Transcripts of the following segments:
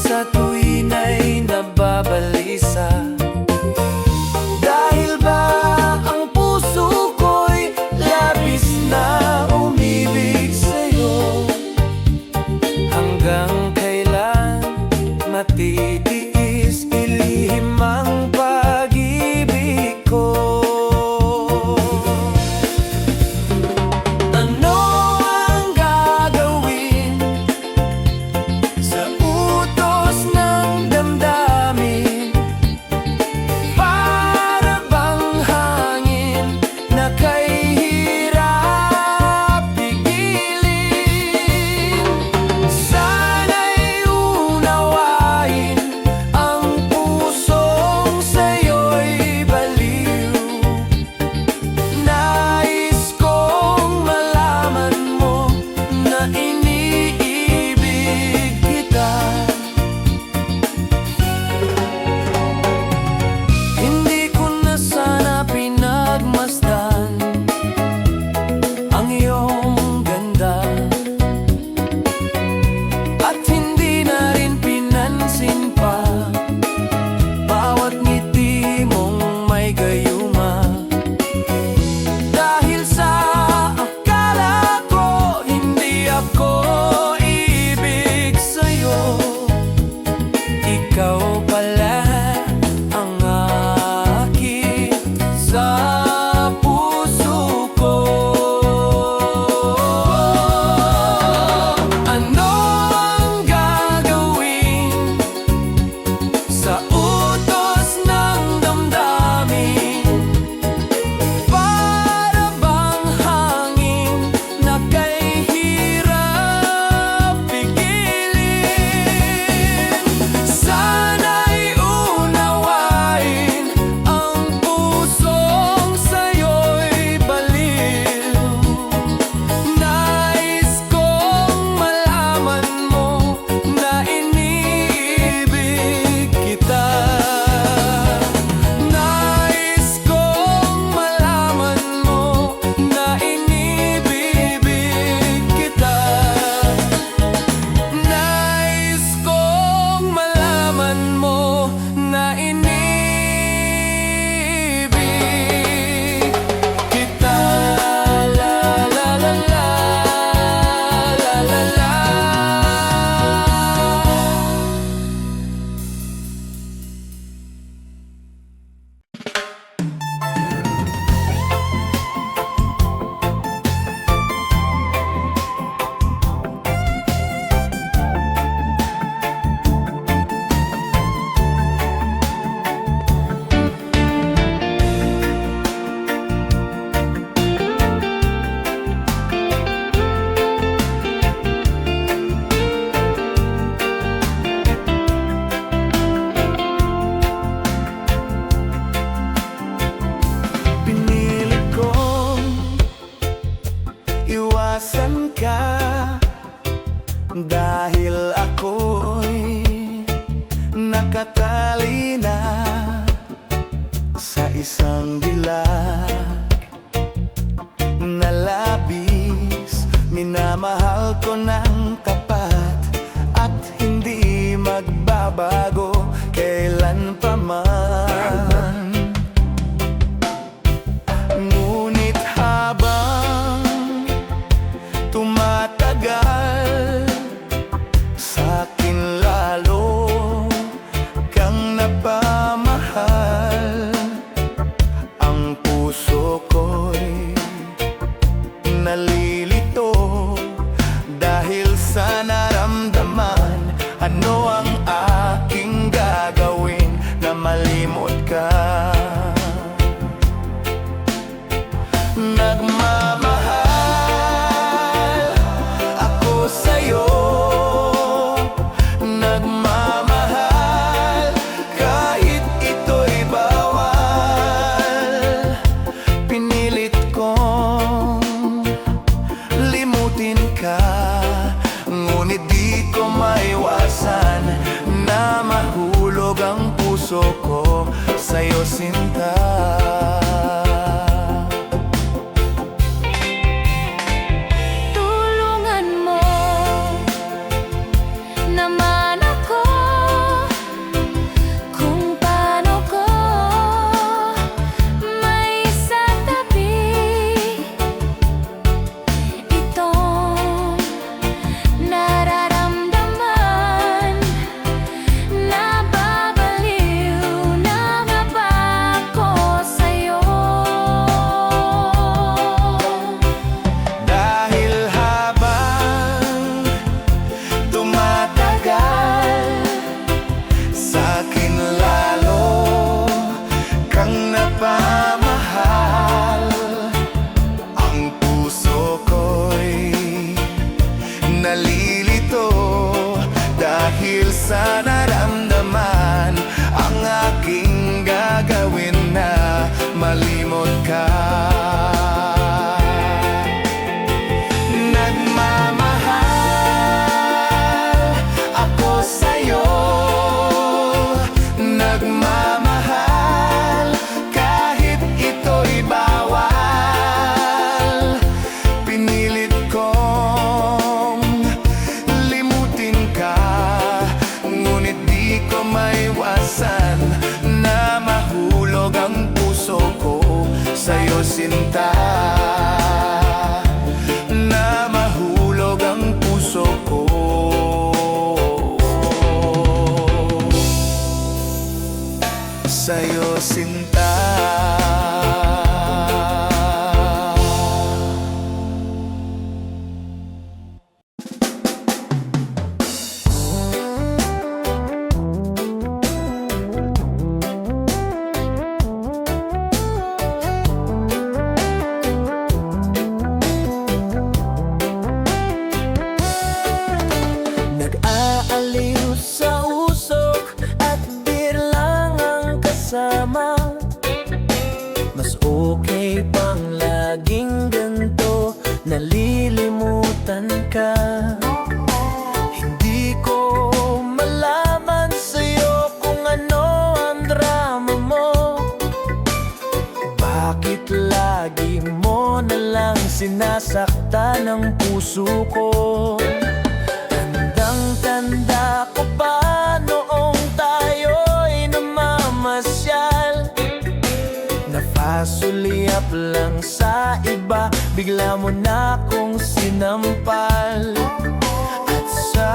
sa tuwin ay nababalisa. Dahil ba ang puso ko'y labis na umibig sa'yo? Hanggang kailan matitiis ilihim ang pag-ibig ko? Ano ang gagawin sa utos ng damdamin? Para bang hangin na kay hirap pigilin? Sana'y unawain ang pusong sa'yo'y baliw. Nais kong malaman mo na iniibig kita. Hindi ko na sana pinagmasdan ang iyong ganda, at hindi na rin pinansin pa bawat ngiti mong may gayuma. Dahil sa akala ko hindi ako ibig sa'yo, ikaw pala ang akin sa puso ko. Ano ang gagawin sa utos ng damdamin? Para bang hangin na kay hirap pigilin? Sana'y unawain ang pusong sa'yo'y baliw. Nais kong malaman mo na iniibig kita. Nais kong malaman mo na inibibig kita. Nais kong malaman mo na inibig kita. La la la la, la la la. Pinilit kong iwasan ka dahil ako'y nakatali na sa isang dilag na labis. Minamahal ko ng tapat at hindi magbabago kailan pa man. Ngunit habang tumatagal, sa'kin lalo kang napamahal. Ang puso ko'y nalilito dahil sa naramdaman. Ano ang aking gagawin na malimot ka? Nagmamahal ako sa'yo, nagmamahal kahit ito'y bawal. Pinilit kong limutin ka, ngunit di ko maiwasan na mahulog ang puso ko sa'yo, sinta. Tulungan mo naman ako nalilito dahil sa naramdaman. Ang aking gagawin na malimot ka. Nagmamahal ako sa'yo, nagmamahal kahit ito'y bawal. Pinilit kong limutin ka, ngunit di ko maiwasan na mahulog ang puso ko sa'yo, sinta. Na mahulog ang puso ko sa'yo, sinta. Nag-aaliw sa usok at beer lang ang kasama. Mas okay pang laging ganito, nalilimutan ka. Hindi ko malaman sa'yo kung ano ang drama mo. Bakit lagi mo na lang sinasaktan ang puso ko? Tanda ko pa noong tayo'y namamasyal, napasulyap lang sa iba, bigla mo na akong sinampal. At sa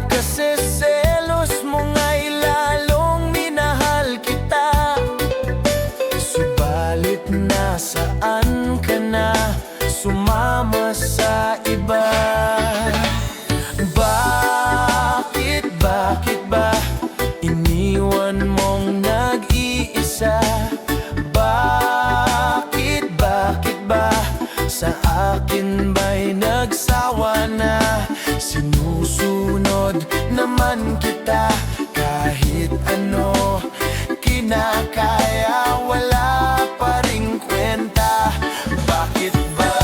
kasiselos mo nga'y lalong minahal kita. Subalit nasaan ka na, sumama sa iba? Bakit ba iniwan mong nag-iisa? Bakit ba sa akin ba'y nagsawa na? Sinusunod naman kita kahit ano kinakaya, wala pa ring kwenta. Bakit ba?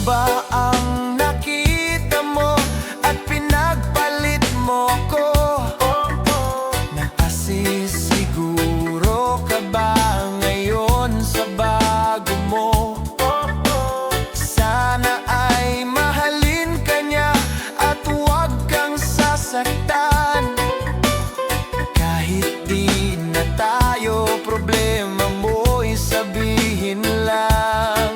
Ba ang nakita mo at pinagpalit mo ko? Nakasisiguro ka ba ngayon sa bago mo? Sana ay mahalin ka niya at huwag kang sasaktan. Kahit di na tayo, problema mo'y sabihin lang.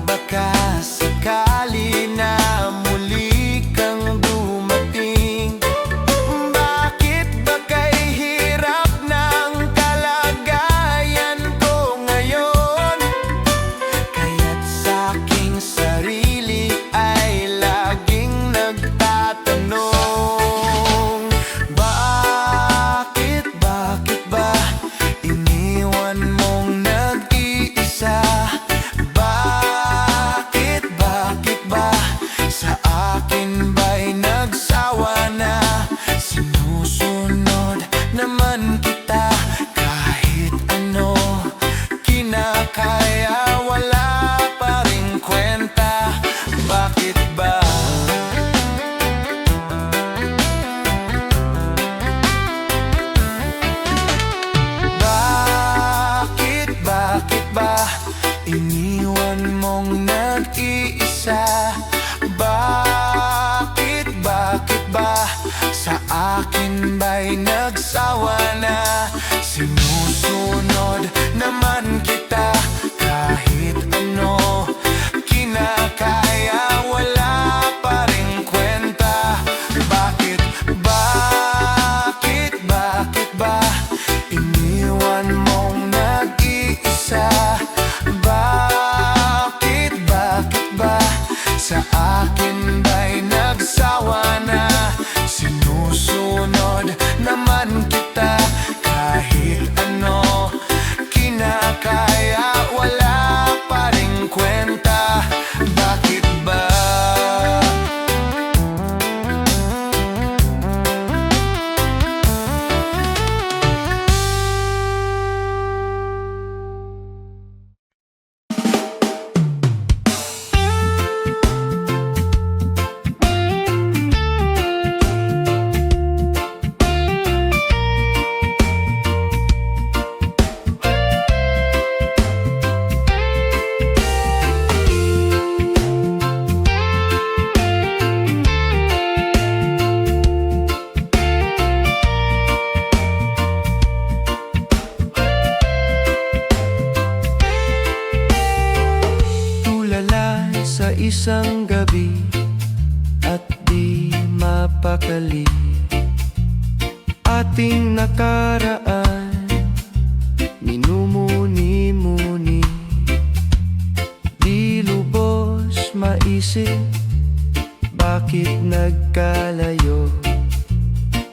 Baka sakali na muli kang dumating. Bakit ba kay hirap ng kalagayan ko ngayon? isang gabi at di mapakali. Ating nakaraan, minumuni-muni, di lubos maisip bakit nagkalayo.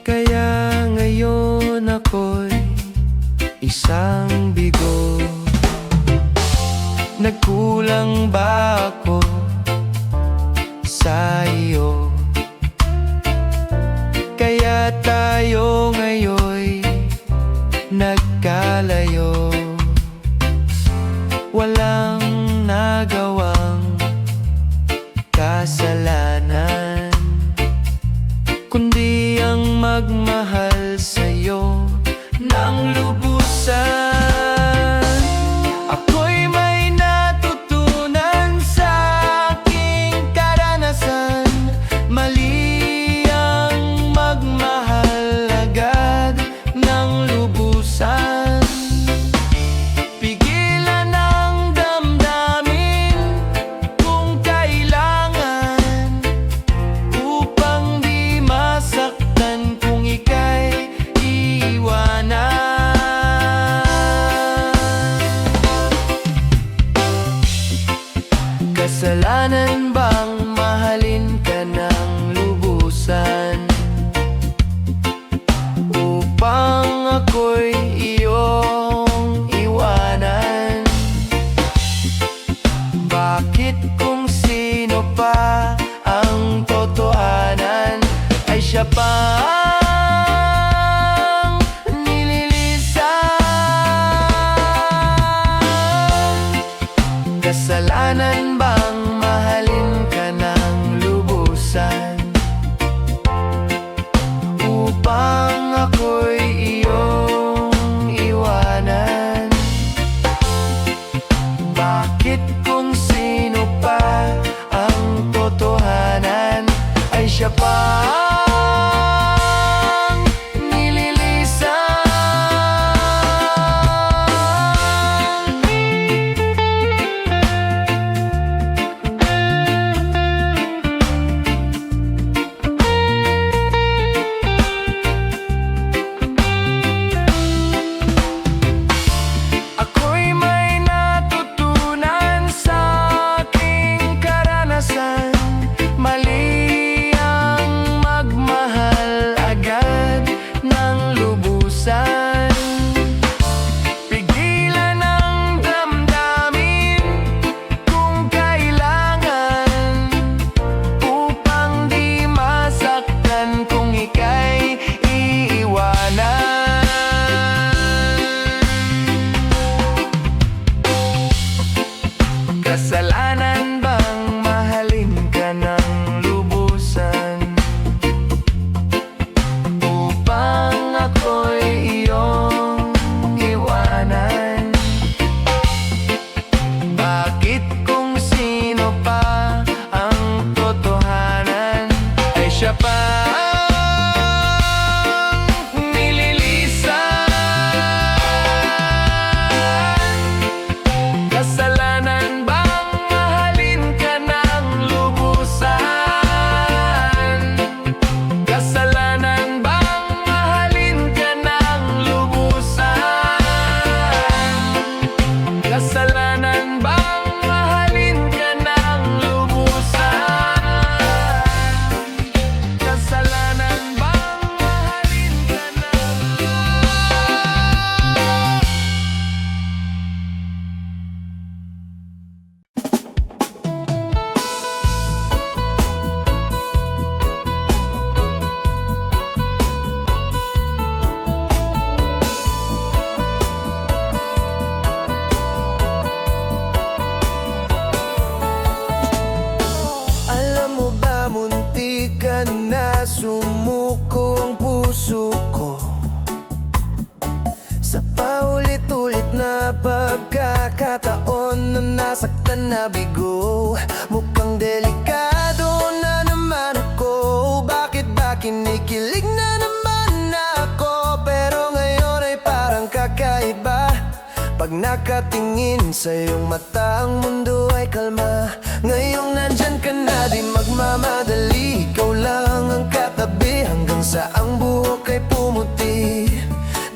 Kaya ngayon ako'y isang bigo. Nagkulang ba ako sa iyo? Kaya tayo ngayon'y nagkalayo. Walang nagawang kasalanan, kundi ang magmahal sa'yo ng lubusan. Ako'y may natutunan sa aking karanasan. Mali ang magmahal agad ng lubusan. Pigilan ang damdamin kung kailangan, upang di masaktan kung ika'y iiwanan. Kasalanan bang mahalin ka ng lubusan, upang ako'y iyong iwanan? Bakit kung sino pa ang totohanan ay siya pa ang nililisan? Kasalanan bang mahalin ka ng lubusan, upang ako'y iyong iwanan? Bakit kung sino pa ang totohanan ay siya pa ang nililisan? Ako'y may natutunan sa aking karanasan. Mali ang magmahal agad ng lubusan. Pigilan ang damdamin kung kailangan, upang di masaktan kung ika'y iiwanan. Kasalanan bang mahalin ka ng lubusan, upang ako'y iyong iwanan? Bakit kung sino pa ang totohanan ay siya pa ang nililisan? Kasalanan bang mahalin ka ng lubusan? Kasalanan bang mahalin ka ng lubusan? Kasalanan bang mahalin ka ng lubusan? Kasalanan bang mahalin ka ng Alam mo ba, muntik ka na sumuko ang puso ko sa paulit-ulit na pagkakataon na nasaktan na bigo. Mukhang delikado na naman ako. Bakit ba kinikilig na naman ako? Pero ngayon ay parang kakaiba. Pag nakatingin sa iyong mata, ang mundo ay ay kalma. Ngayong nandyan ka na, di magmamadali. Ikaw lang ang katabi hanggang sa ang buhok ay pumuti.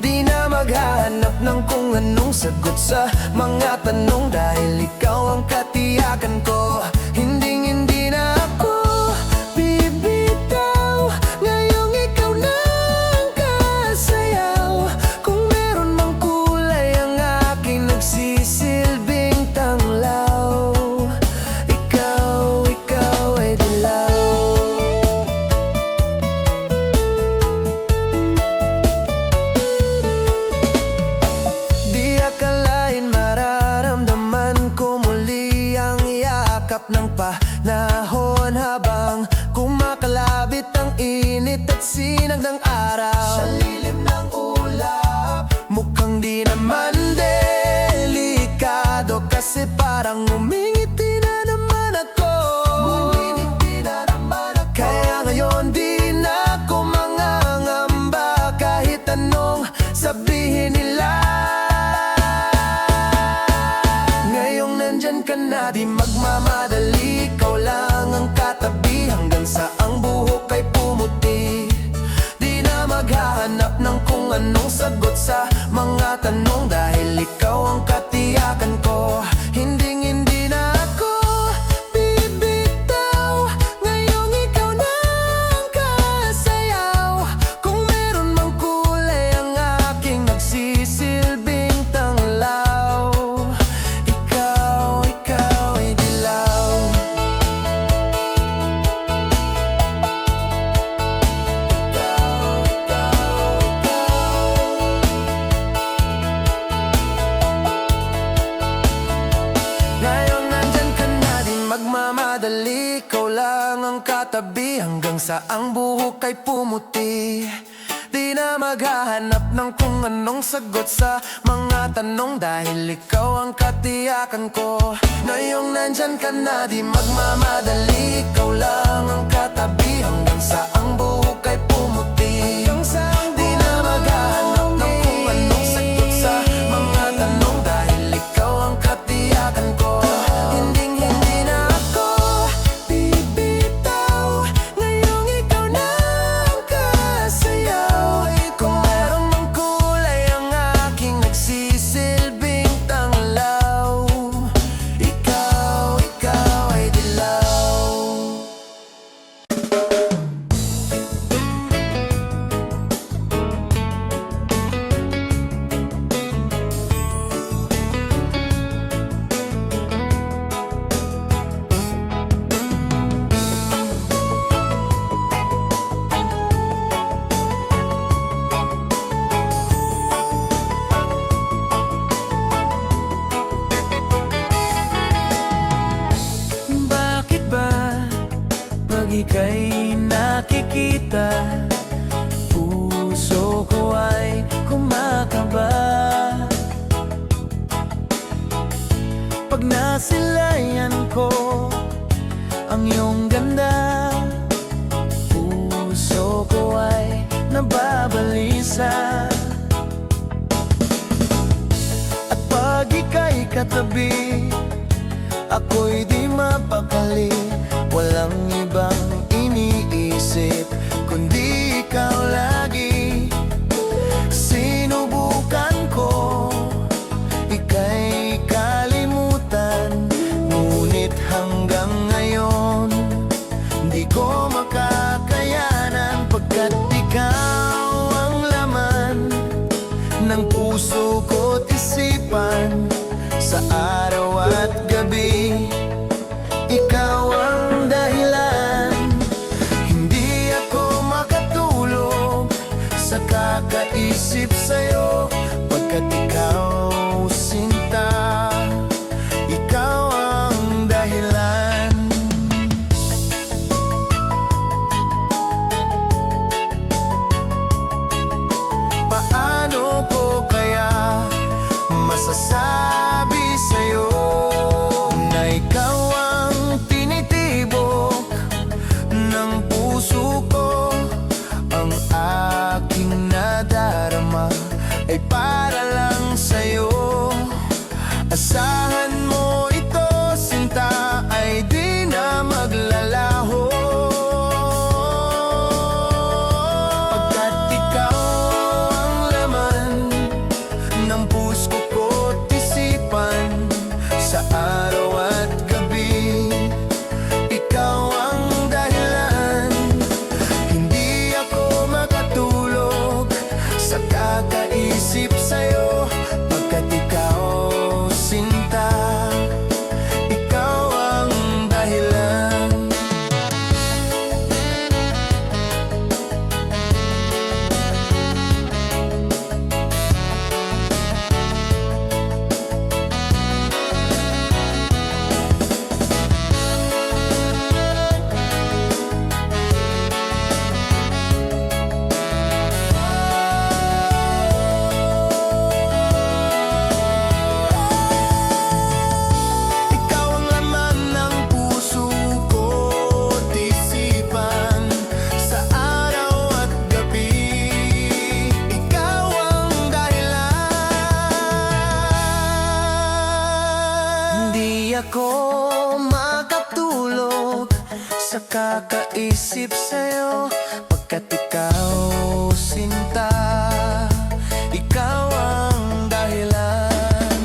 Di na maghahanap ng kung anong sagot sa mga tanong, dahil ikaw ang katiyakan ko. Hindi na ako bibitaw. Ngayong ikaw na ang kasayaw. Kung meron mang kulay ang aking nagsisilbing tanglaw, ikaw ay dilaw. Di akalain mararamdaman ko muli ang yakap ng panahon, habang kumakalabit ang init at sinag ng araw sa lilim ng ulap. Mukhang di naman delikado, kasi parang umingiti na naman ako. Kaya ngayon di na ako mangangamba, kahit anong sabihin nila. Ngayong nandyan ka na, di magmamadali. Ikaw lang ang katabi hanggang sa ang buhok ay pumuti. Di na maghahanap ng kung anong sagot sa mga tanong, dahil ikaw ang katiyakan ko. Hindi na ako bibitaw. Ngayong ikaw na ang kasayaw. Kung meron mang kulay ang aking nagsisilbing tanglaw, ikaw ay dilaw. Ngayon nandyan ka na, di magmamadali. Ikaw lang ang katabi hanggang sa ang buhok ay pumuti. Di na maghahanap ng kung anong sagot sa mga tanong, dahil ikaw ang katiyakan ko. Ngayong nandyan ka na, di magmamadali. Ikaw lang ang katabi hanggang sa ang buhok ay pumuti. Di na maghahanap ng kung anong sagot sa mga tanong, dahil ikaw ang katiyakan ko. Hindi na ako bibitaw. Ngayong ikaw na ang kasayaw. Kung meron mang kulay ang aking nagsisilbing tanglaw, ikaw ay dilaw. Bakit ba pag ika'y nakikita, puso ko ay kumakaba? Pag nasilayan ko ang iyong ganda, puso ko ay nababalisa. At pag ika'y katabi, ako'y di mapakali. Walang ibang iniisip kundi ikaw lagi. Sinubukan ko ika'y kalimutan, ngunit hanggang ngayon di ko makakayanan, pagkat ikaw ang laman ng puso ko't isipan. Sa araw at gabi, ikaw ang dahilan. Hindi ako makatulog sa kakaisip sa'yo, pagkat ikaw, sinta, ikaw ang dahilan. Paano ko kaya masasabi sa'yo na ikaw ang tinitibok ng puso ko? Ang aking nadarama ay para lang sa'yo. Asahan mo ito, sinta, ako makatulog sa kakaisip sa'yo, pagkat ikaw, sinta, ikaw ang dahilan.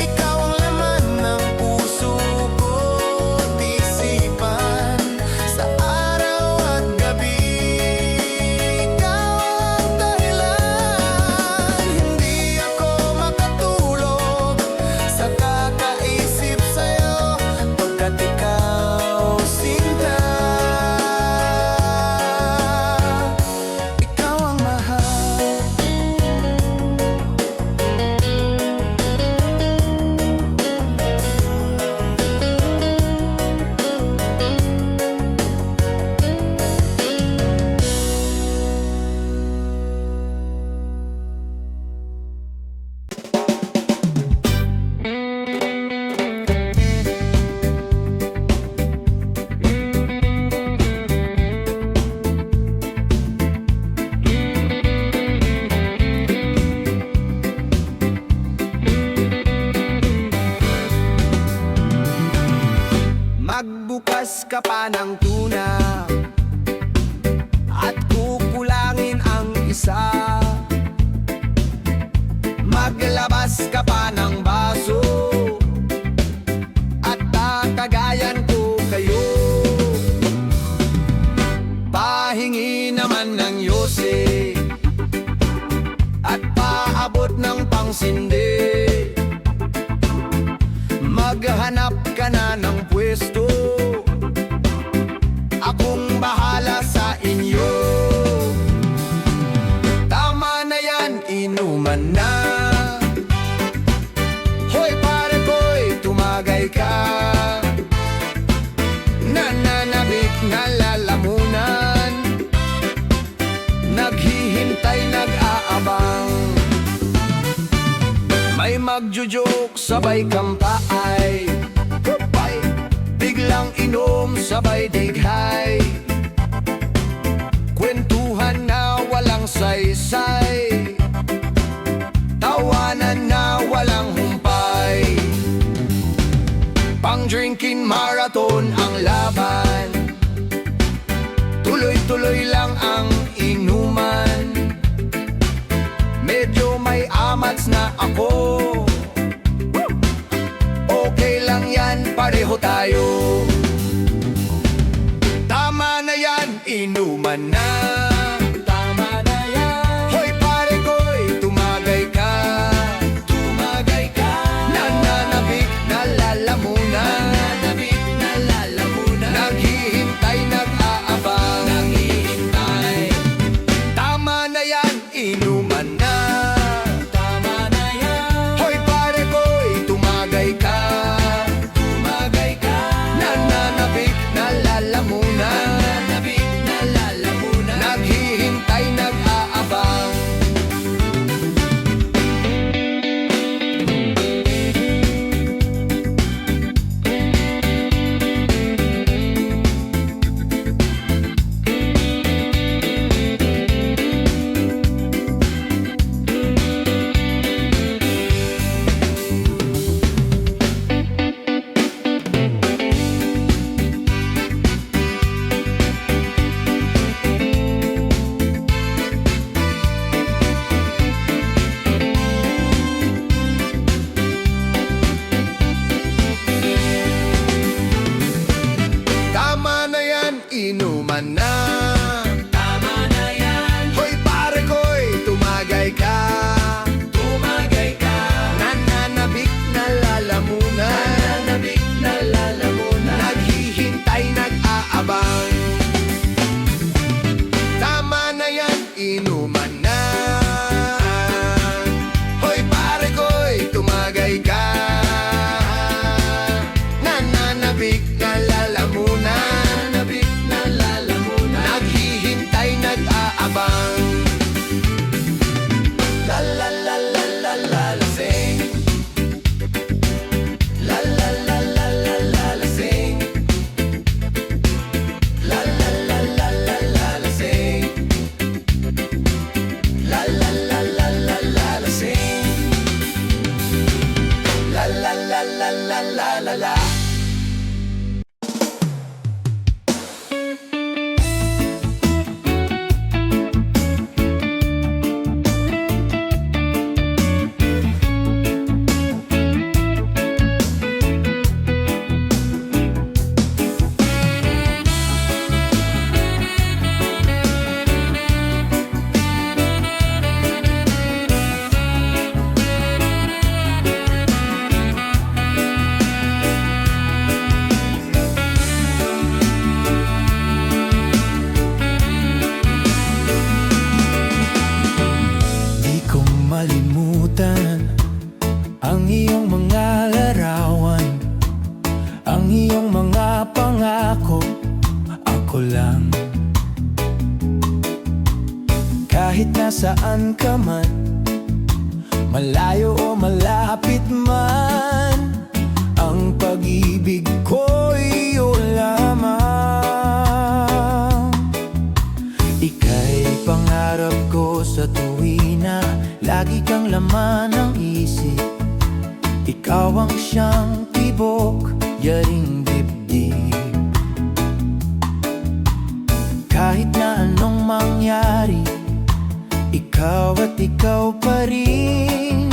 Ikaw ang laman ng puso ko't isipan, sa araw at gabi. Ikaw ang dahilan. Hindi ako makatulog sa kakaisip sa'yo, pagkat ikaw, sinta, ikaw ang mahal. Magbukas ka pa ng tuna at kukulangin ang isa. Maglabas ka pa ng baso at tatagayan ko kayo. Pahingi naman ng yose at paabot ng pangsindi. Maghanap ka na ng pwesto, akong bahala sa inyo. Tama na yan, inuman na. Hoy pare ko'y tumagay ka. Nananabik na lalamunan, naghihintay, nag-aabang. May magjo-joke, sabay kampay, biglang inom, sabay dighay. Kwentuhan na walang saysay, tawanan na walang humpay. Pang-drinking marathon ang laban, tuloy-tuloy lang ang inuman. Medyo may amats na ako, okay lang yan, pareho tayo. Tama na yan, inuman na. Tama na yan. Hoy pare ko'y tumagay ka. Tumagay ka. Nananabik na lalamunan. Nananabik na lalamunan. Naghihintay, nag-aabang. Naghihintay. Tama na yan, inuman na. Tama na yan. la la la la la. Di ko malimutan ang iyong mga larawan, ang iyong mga pangako, ako lang. Kahit nasaan ka man, malayo o malapit man, ang pag-ibig ko iyo lamang. Ika'y pangarap ko sa tuwina, lagi kang laman ng isip. Ikaw ang siyang tibok, yaring dibdib. Kahit na anong mangyari, ikaw at ikaw pa rin.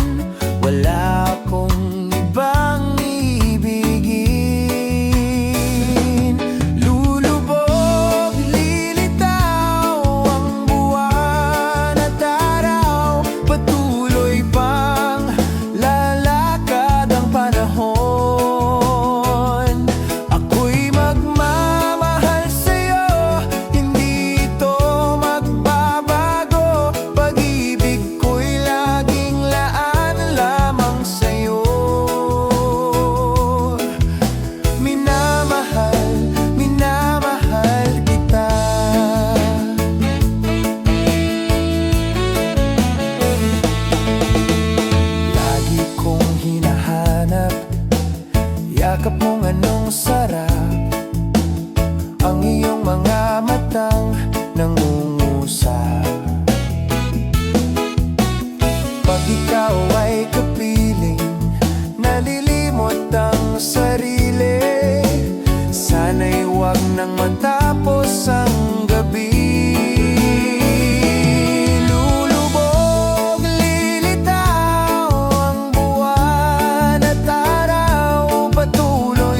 Wala akong ibang ibigin. Lulubog, lilitaw ang buwan at araw, patuloy pang lalakad ang panahon. Ako'y magmamahal sa'yo, hindi ito magbabago. Pag-ibig ko'y laging laan lamang sa'yo. Minamahal, minamahal kita. Lagi kong hinahanap yakap mong anong sarap, ang iyong mga matang nangungusap. Pag ikaw ay kapiling, nalilimot ang sarili. Sana'y huwag nang matapos ang gabi. Lulubog, lilitaw ang buwan at araw, patuloy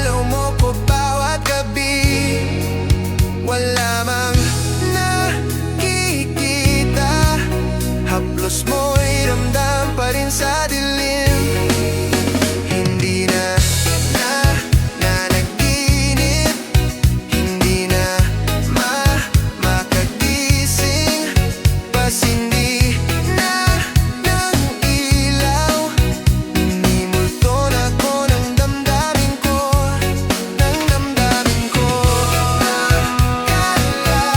dalaw mo ko bawat gabi. Wala mang nakikita, haplos mo'y ramdam pa rin sa dilim. Hindi na nanaginip, hindi na makagising, pasindi na ng ilaw. Minimulto na ko ng damdamin ko, ng damdamin ko. Akala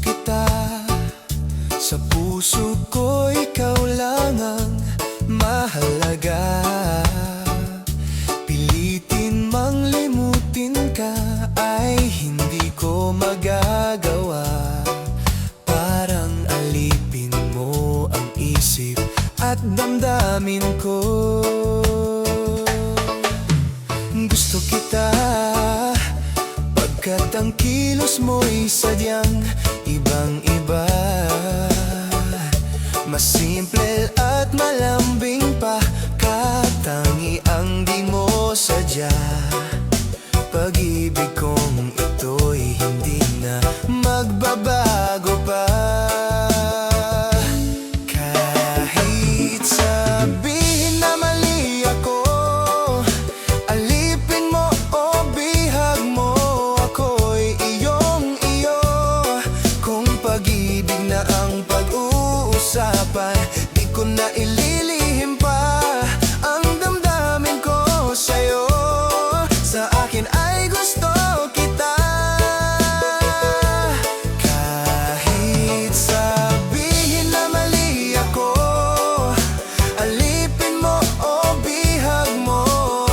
kita. Sa puso ko ikaw lang ang mahalaga. Pilitin mang limutin ka ay hindi ko magagawa. Parang alipin mo ang isip at damdamin ko. Gusto kita pagkat ang kilos mo'y sadyang ibang-iba. Mas simple at malambing pa, katangiang di mo sadya. Pag-ibig kong ito'y hindi na magbabago pa. Kahit sabihin na mali ako, alipin mo o bihag mo, ako'y iyong-iyo. Kung pag-ibig na ang pag-uusapan, di ko na ililihim pa ang damdamin ko sa'yo. Sa akin ay gusto kita. Kahit sabihin na mali ako, alipin mo o bihag mo,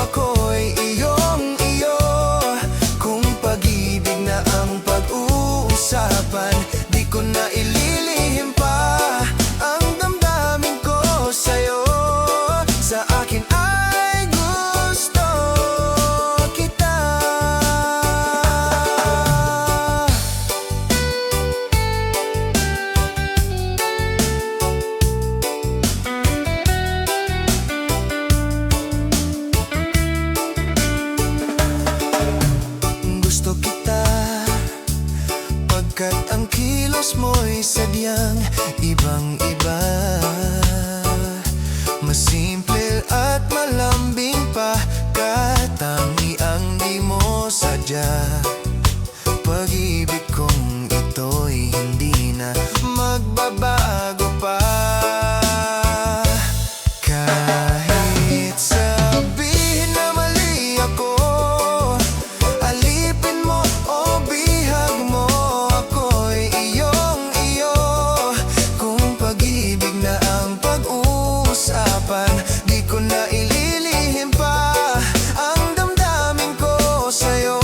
ako'y iyong-iyo. Kung pag-ibig na ang pag-uusapan, di ko na ililihim pa ang damdamin ko sa'yo. Sa akin ay gusto kita. Gusto kita pagkat ang kilos mo'y sadyang ibang-iba. Mas simple at malambing pa, katangiang di mo sadya. Pag-ibig kong ito'y hindi na magbabago pa. Kahit sabihin na mali ako, alipin mo o bihag mo, ako'y iyong-iyo. Kung pag-ibig na ang pag-uusapan, di ko na ililihim pa ang damdamin ko sa'yo.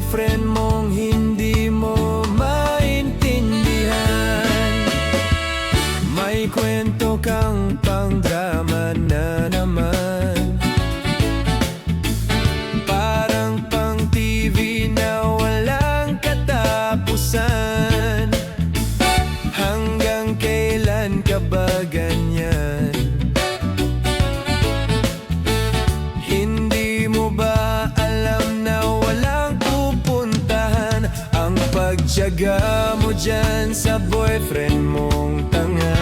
boyfriend mong hindi mo maintindihan. May kwento kang pang-drama na naman, parang pang-TV na walang katapusan. Hanggang kailan ka ba ganyan? Hindi mo ba alam na walang pupuntahan ang pagtiyaga mo dyan sa boyfriend mong tanga,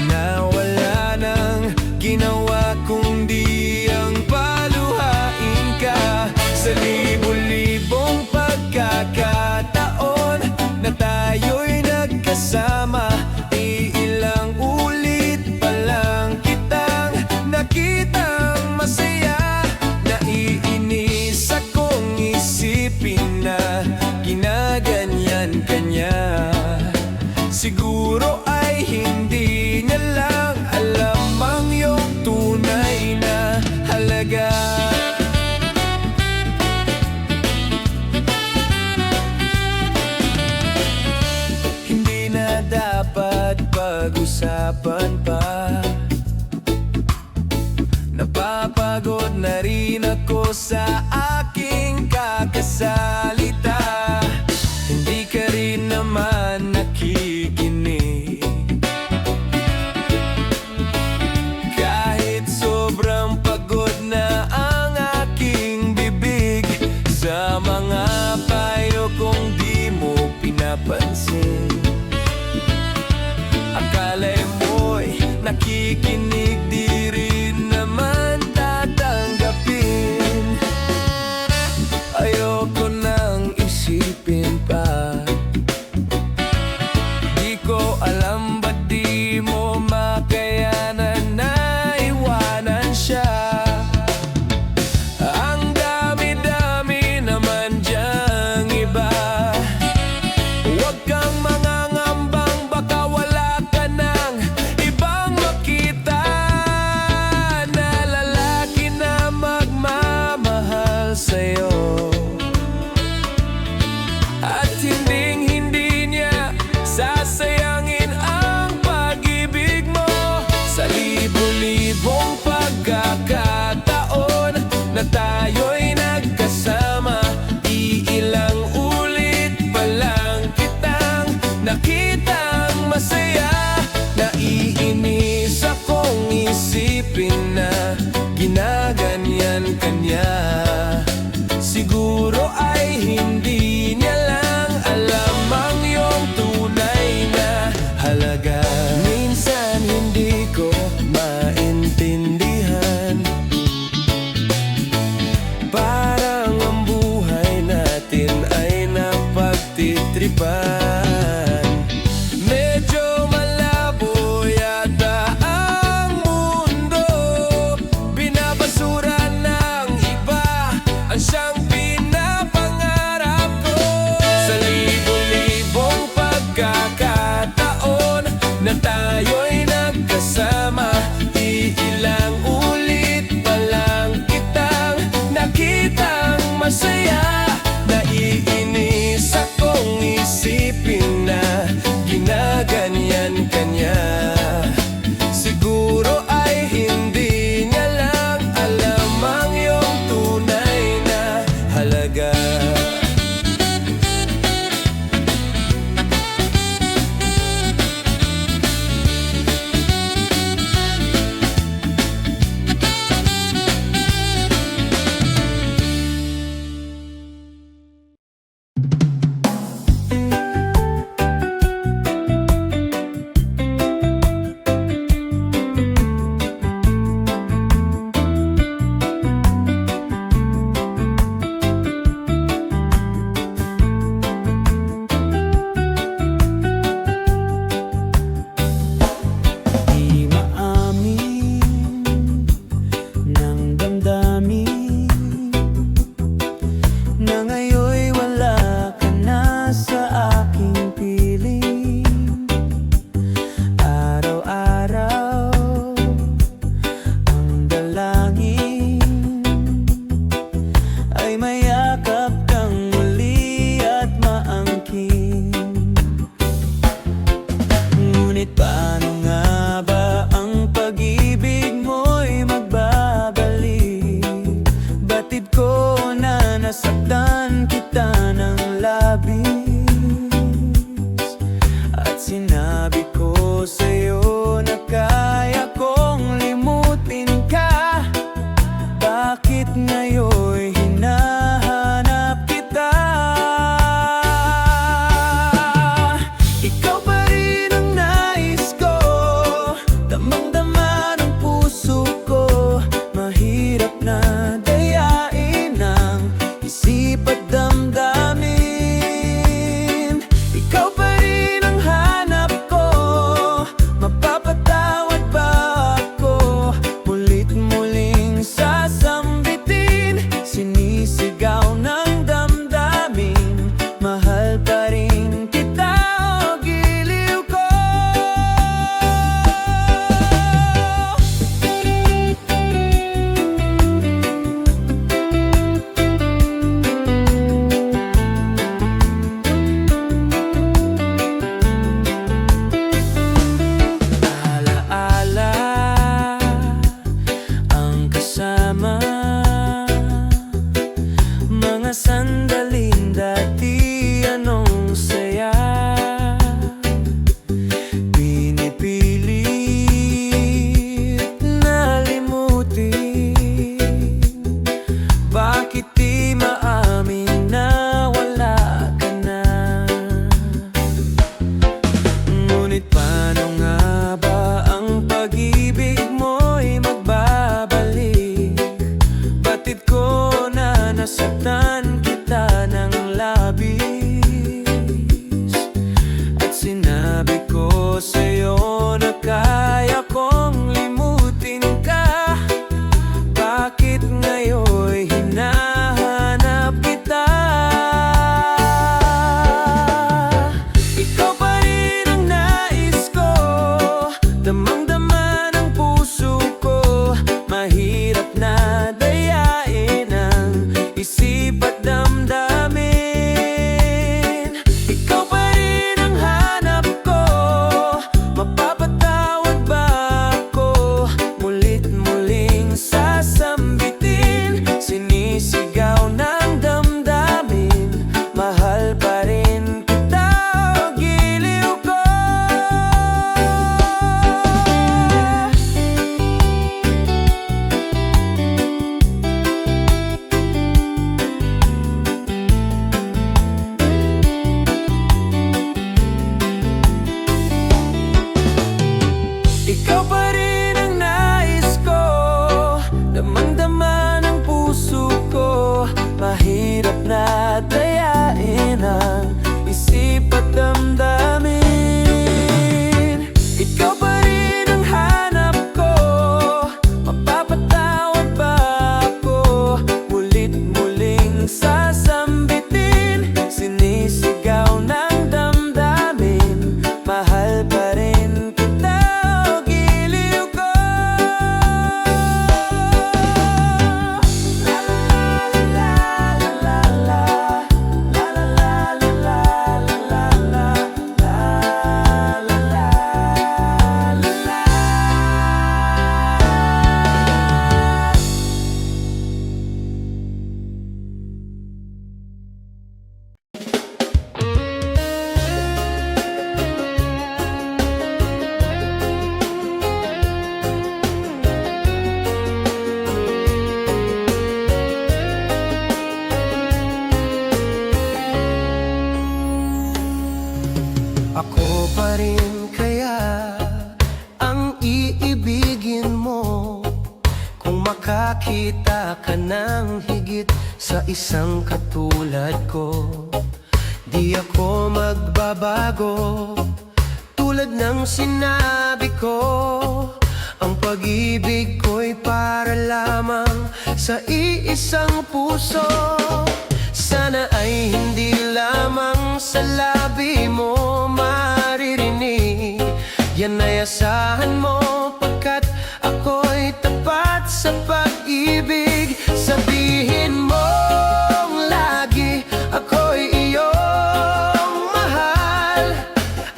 na wala nang ginawa kundi ang paluhain ka sa libo-libong pagkakataon na tayo'y nagkasama. Iilang ulit pa lang kitang nakitang masaya. Naiinis akong isipin na ginaganyan ka niya. Siguro ay hindi niya lang alam ang iyong tunay na halaga. Hindi na dapat pag-usapan pa. Napapagod na rin ako sa aking kakasalita. Hindi ka rin naman nakikinig. Kahit sobrang pagod na ang aking bibig sa mga payo kong di mo pinapansin. Akala mo'y nakikinig, di rin naman tatanggapin. Ayoko nang isipin pa. Di ko alam ba't di mo makayanan na iwanan siya. Ang dami-dami naman diyang iba. Huwag kang mangangambang, baka wala ka nang ibang makita na lalaki na magmamahal sa'yo. At hinding-hindi niya sasayangin ang pag-ibig mo sa libo-libong pagkakataon na tayo'y nagkasama. Iilang ulit pa lang kitang nakitang masaya. Naiinis akong isipin na ginaganyan ka niya. Siguro ay hindi niya lang alam ang iyong tunay na halaga. Minsan hindi ko maintindihan, parang ang buhay natin ay napagtitripan. Medyo malabo yata ang mundo, binabasura ng iba sinaktan kita ng labis at sinabi ko sa'yo na kaya kong limutin ka. Bakit ngayon'y hinahanap kita? Ikaw pa rin ang nais ko, damang-dama ng puso ko. Mahirap na dayain ang isip at damdamin. Ikaw pa rin ang hanap ko, mapapatawad ba ako? Mulit-muling sasambitin, sinisigaw ng damdamin. Mahal pa rin kita, o giliw ko. Ikaw pa rin ang nais ko, damang-dama ng puso ko. Mahirap na dayain ang isip at damdamin. Ikaw pa rin ang hanap ko, mapapatawad ba ako? Mulit-muling sasambitin, sinisigaw ng damdamin. Mahal pa rin kita, o giliw ko. La la la la la la la la la la la la la. Ako pa rin kaya ang iibigin mo kung makakita ka ng higit sa isang katulad ko. Di ako magbabago, tulad ng sinabi ko. Ang pag-ibig ko'y para lamang sa iisang puso. Sana ay hindi lamang sa labi mo maririnig. Yan ay asahan mo, pagkat ako'y tapat sa pag-ibig. Sabihin mong lagi ako'y iyong mahal,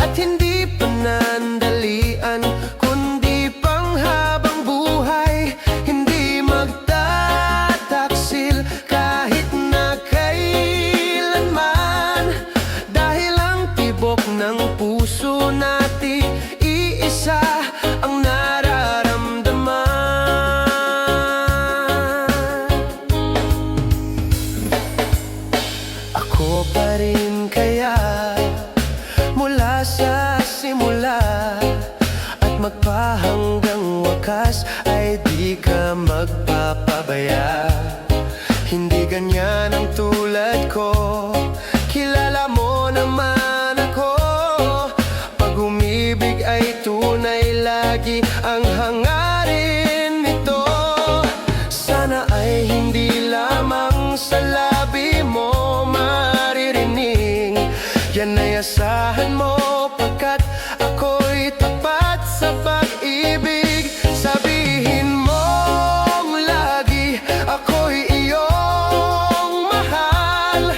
at hindi panandalian kundi panghabang buhay. Hindi magtataksil kahit na kailanman, dahil ang tibok ng puso natin iisa ang nararamdaman. Ako pa rin kaya mula sa simula at magpahanggang wakas ay di ka magpapabaya. Hindi ganyan ang tulad ko, kilala mo naman ako. Pag umibig ay tunay, lagi ang hangarin nito. Sana ay hindi lamang sa labi mo maririnig. Yan ay asahan mo, pagkat ako'y tapat sa pag-ibig. Sabihin mong lagi ako'y iyong mahal,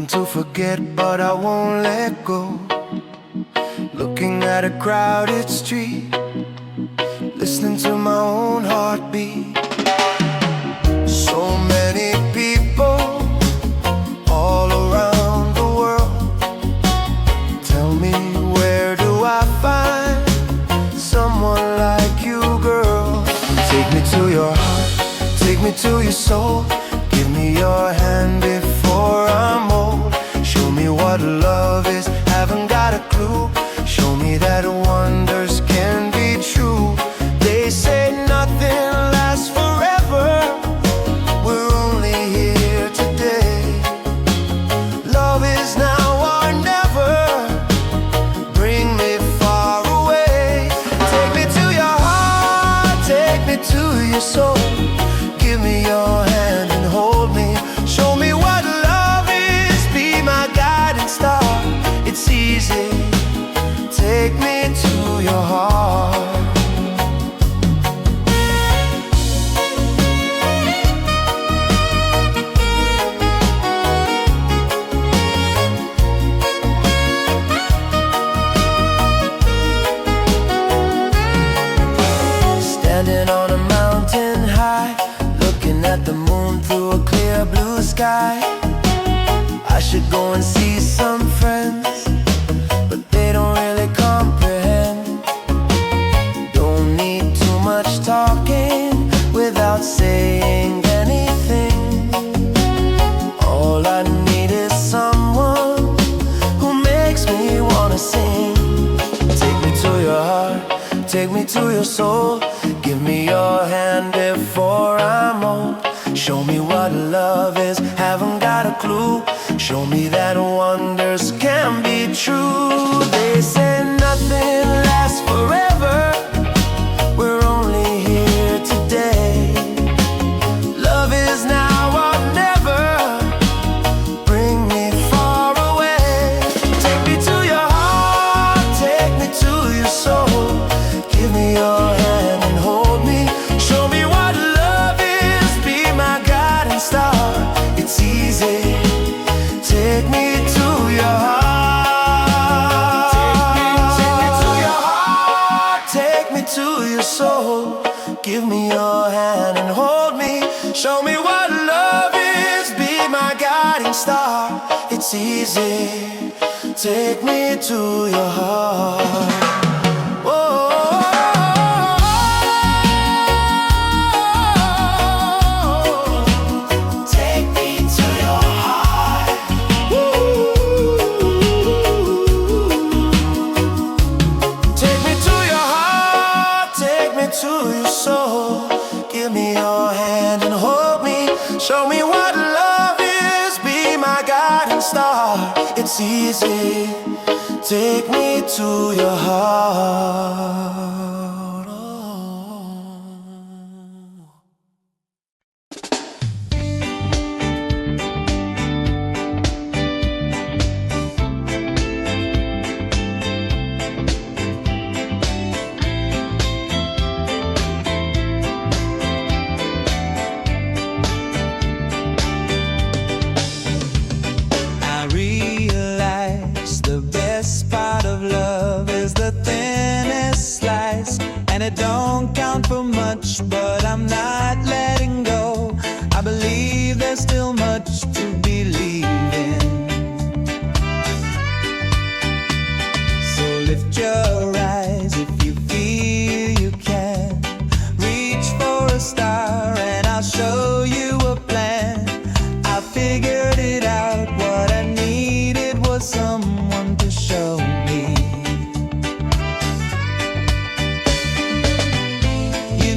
Looking to forget, but I won't let go. Looking at a crowded street, listening to my own heartbeat. So many people all around the world. Tell me, where do I find someone like you, girl? Take me to your heart, take me to your soul. Give me your hand before I'm old. Show me what love is, haven't got a clue. Show me that wonders can be true. They say nothing lasts forever. We're only here today. Love is now or never. Bring me far away. Take me to your heart, take me to your soul. Give me your hand and hold me. Show me what love is, be my guiding star. It's easy. Take me to your heart. Standing on a mountain high, looking at the moon through a clear blue sky. I should go and see some friends, but they don't really comprehend. Don't need too much talking without saying anything. All I need is someone who makes me wanna sing. Take me to your heart, take me to your soul. Give me your hand before I'm old. Show me what love is, haven't got a clue. Show me that wonders can be true. They say nothing lasts forever. We're only here today. Love is now or never. Bring me far away. Take me to your heart, take me to your soul. Give me your hand and hold me. Show me what love is, be my guiding star. It's easy. Take me to your heart. Take me to your heart. Take me to your soul. Give me your hand and hold me. Show me what love is, be my guiding star. It's easy. Take me to your heart. To your soul, give me your hand and hold me. Show me what love is, be my guiding star. It's easy. Take me to your heart. Oh. It don't count for much, but I'm not letting go. I believe there's still much to believe in. So lift your eyes if you feel you can. Reach for a star and I'll show you a plan. I figured it out, what I needed was someone to show me. You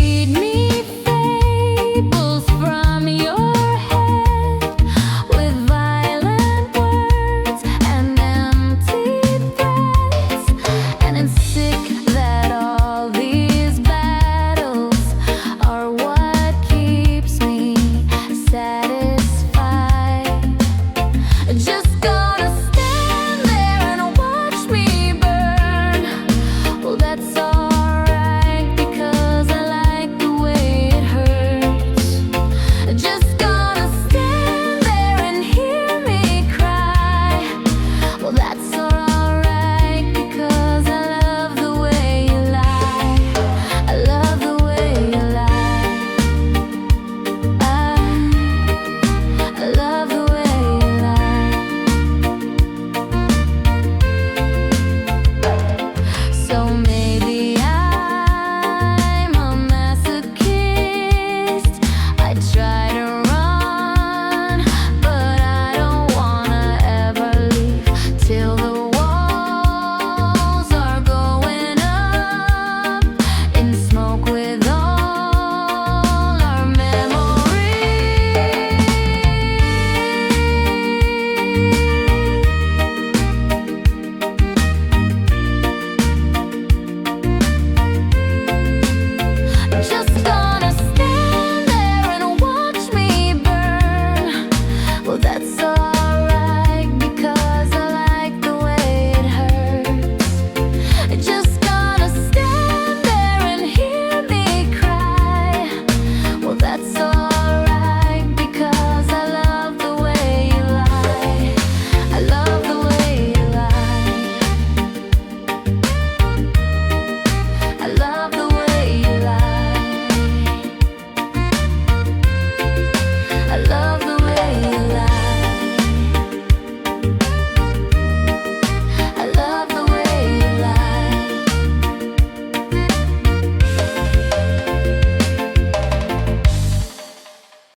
Lead me